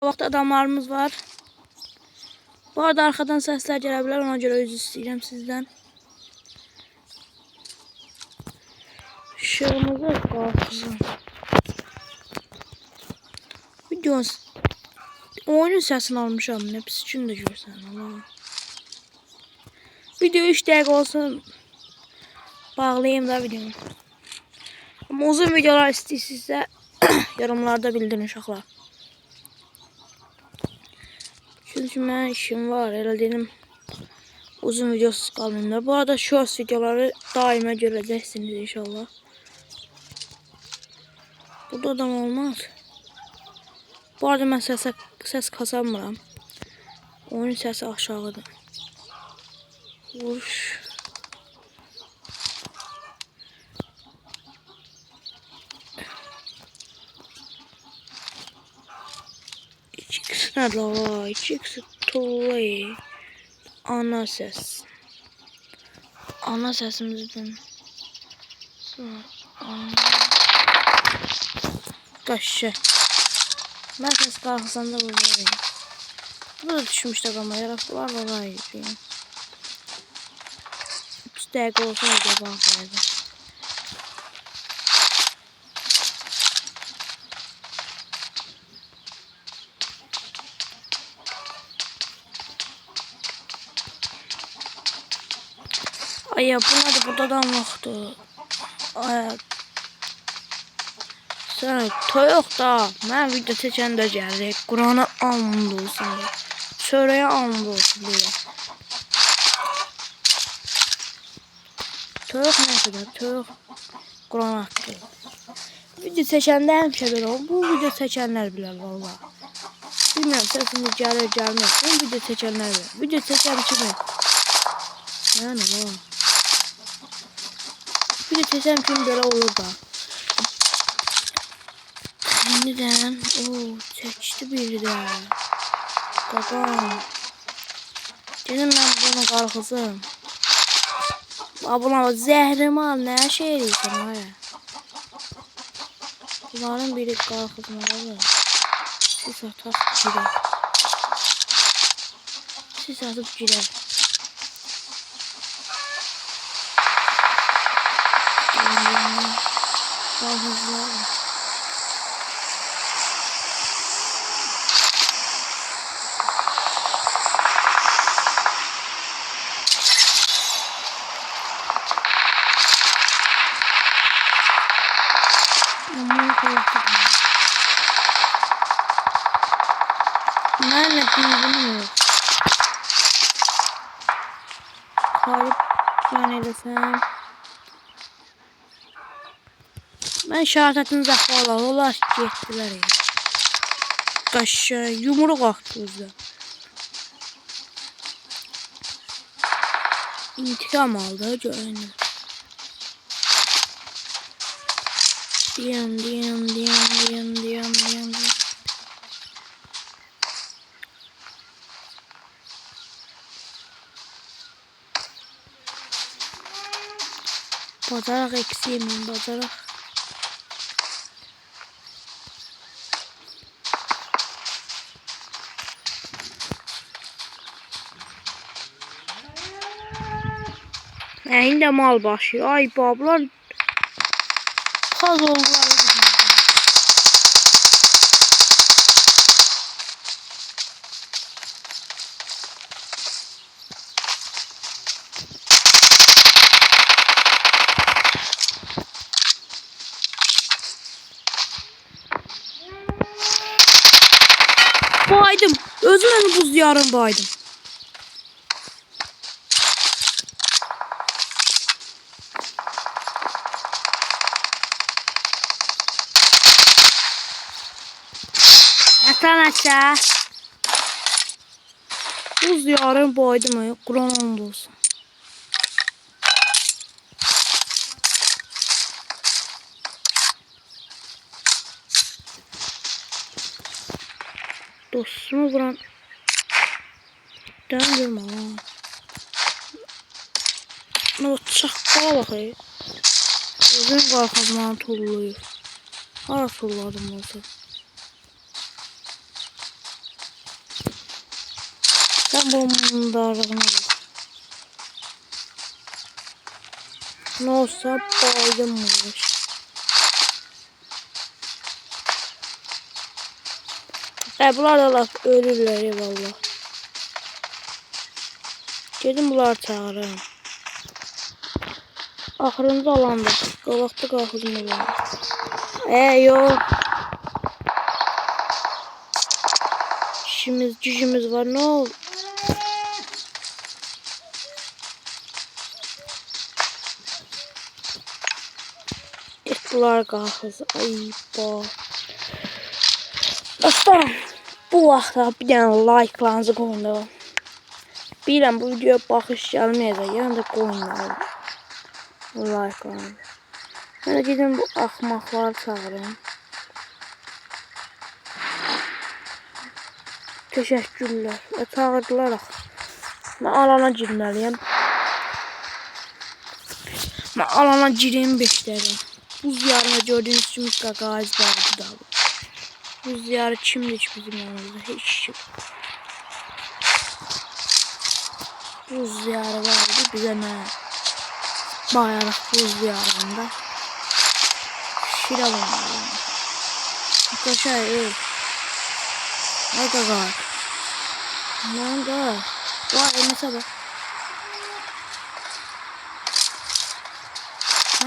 Vaxt adamlarımız var. Bu arada arkadan sesler gelebilir, ona göre özür istəyirəm sizden. Işığımızı qalxızın. Videos oyunun səsini almışam. Ne pis gün də görsən Allah. Video 3 dəqiqə olsun. Bağlayayım da videonu. Ama uzun videolar istəyirsinizsə yorumlarda bildirin uşaqlar. Çünkü mən işim var. Elə dedim uzun videosuz qalmayayım da. Bu arada shorts videoları daima görəcəksiniz inşallah. Burada adam olmaz. Bu arada mən ses kasamıram. Oyun sesi aşağıdır. Vuruş. İkisi ne la? İkisi tuğlayı. Ana ses. Ana sesimizden. Kaşı. Ben ses kalksan da buradayım. Burada düşmüştü ama yaraktılar orayı. 3 dakika olsun diye bakıyordum. Ay ya bunlar da burada adam yoktu. Ay. Sen toyuq da. Ben video seçende geldi. Kur'an'a and olsun diye. Çöreğe and olsun diye. Toyuq neyse de toyuq Kur'an attı. Video seçende həmişə belə olur. Bu video seçenler bilər valla. Bilmiyorum sesiniz gəlir gəlmez. Bu video seçenler bilər. Video seçen kimi. Yani valla. Video seçen kimi belə olur da. Yeniden seçti biri de. Babam. Dedim ben bunu kalkızım. Abla zehrimi al ne şey diyeceğim ha. Bunların biri kalkızım abi. Siz atıp gider. Siz atıp gider. Kalkızlar. Nerede bilmiyorum. Kalip yani desem. Ben şartatın zahvalar olar getdiler ya. Qaşı yumruq atdı özü. İntikam aldı görünür. Diyan. Bacarak eksiğim bacarak. Yine mal başı. Ay bablar kaz oldular. Baydım. Özümün buz yarın baydım. Atan aşağı. Buz yarın baydım. Kur'an olsun. Dostumu vuran döndürme lan. Ne çakala bak ya. Özüm kalkazmanı tulluyur. Hara tulladım olsa. Sen bunun darlığına bak. Ne olsa baydım olur. Bunlar da laf ölürler ya valla. Gelin bunlar çağırın. Axırıncı alanda. Qalaqda qalxızım olar. Yok. İşimiz, gücümüz var. Ne oldu? Ettiler qalxız. Ay bak. Dostlarım, bu vaxtda bir dənə like'larınızı qoyun. Bilirəm bu videoya baxış gəlməyəcək. Yəni də qoyun. Like'larınızı. Mən də gedim bu axmaqları çağırım. Teşekkürler. Çağırdılar axı. Mən alana girməliyəm. Mən alana gireyim 5 dəqiqə. Buz yarına gördüğünüz kimi qaqayız vardı da. Buz yarı kimdir ki bizim yanımızda? Hiç kim. Buz yarı vardı bize ne? Bayarıq buz yarında. Şiralım. Arkadaşlar ne qaqay? Ne qaqay? Vay elmasa bak.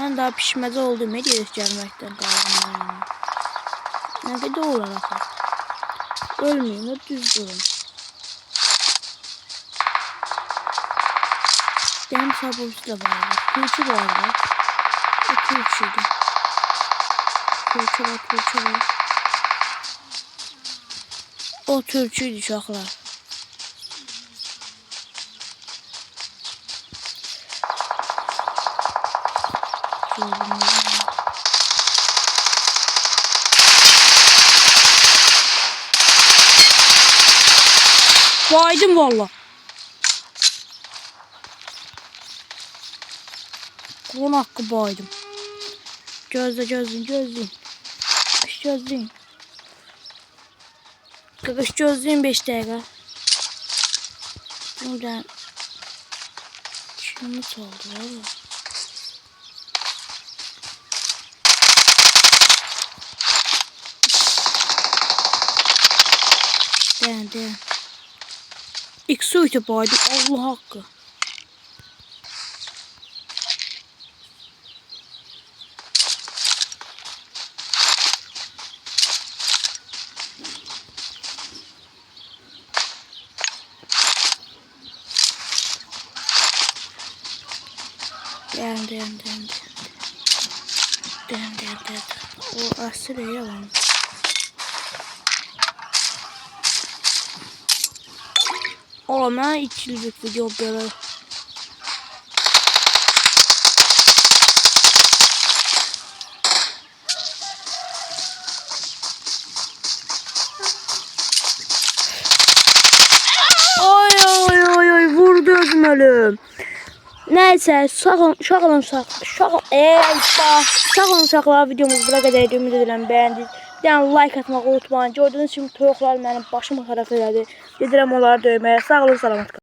Ben daha pişmede oldum. Ne gerek gelmekten kaldım. Ne kadar olarak. Ölmeyeyim. O düz durun. Benim sabırcı da var. Külçü var. O külçüydü. Külçü var. O türküydü uşaqlar. Baydım valla. Kulun hakkı baydım. Gözleyin. Gözleyin. Kakış gözleyin 5 dakika. Buradan kimi çaldı valla. Den. İkisi öte baydım. Allah hakkı. Den. O asıl yalan. Oğlum ben içilecek video böyle. Oy vurdu özüm. Neyse sağ olun uşaqlar videomuz bura qədər ümid edirəm beğendiniz. Bir dənə like atmağı unutmayın. Gördüğünüz kimi toyuqlar mənim başımı xarab elədi. Gedirəm onları döyməyə. Sağ olun, salamat qalın.